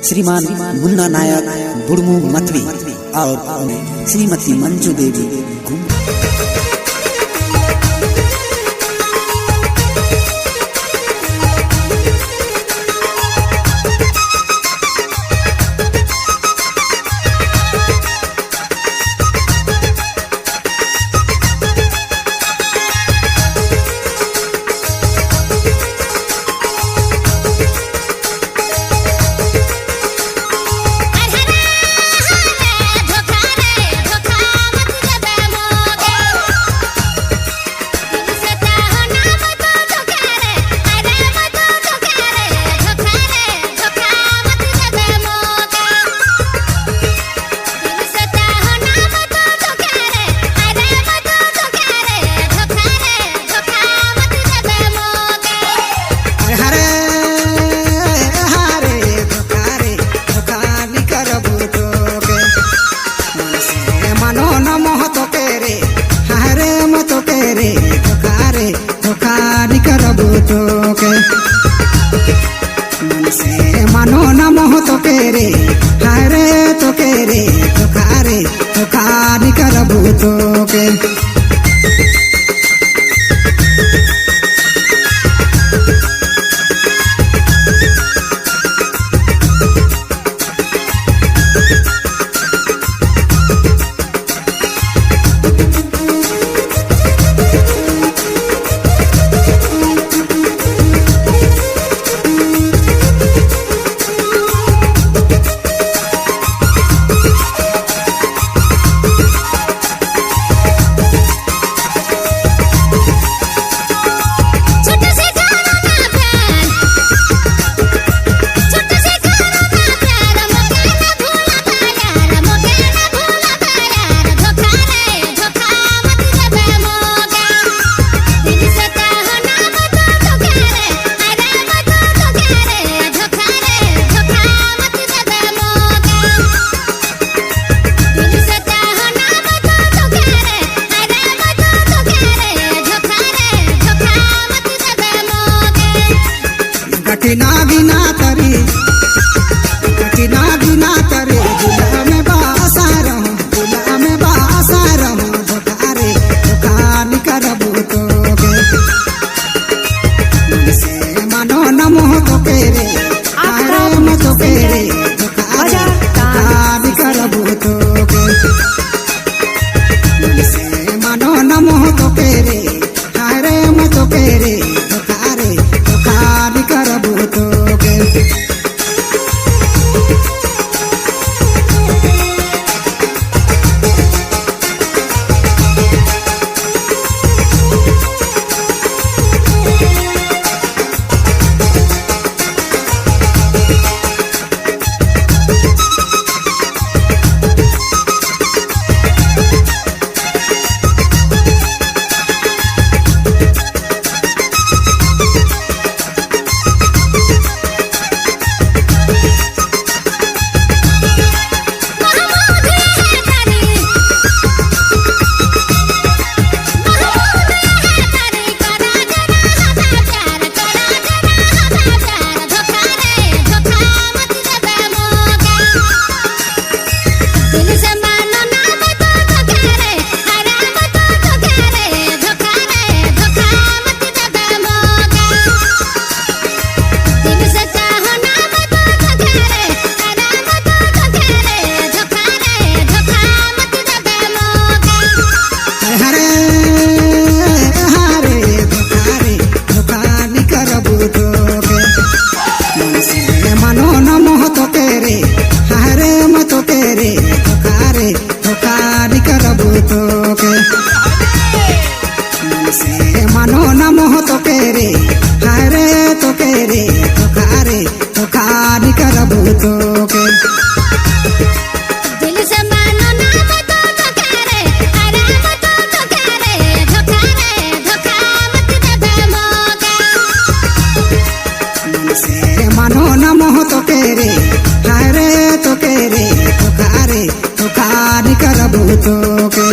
श्रीमान मुन्ना नायक बुड़मू मतवी और श्रीमती मंजू देवी गुम। मानो न मोह तो केरे हारे तो केरे तो खारे तो खारी करबू तो के कठिना बिना तरी दुला में बासा रहूं धोखारे धोखानी करबू तो के मन से मानो न मोह तो केरे हारे म तो केरे धोखारे धोखानी करबू तो के मन से मानो न मोह तो केरे हारे म तो केरे धोखारे धोखानी करबू तो के मानो न मोह तो केरे हारे म तो केरे धोखारे धोखारी करबू तो के मन से मानो न मोह तो केरे हारे तो केरे धोखारे धोखारी करबू तो के मानो न मोह तो केरे हारे तो केरे धोखारे धोखारी करबू तो के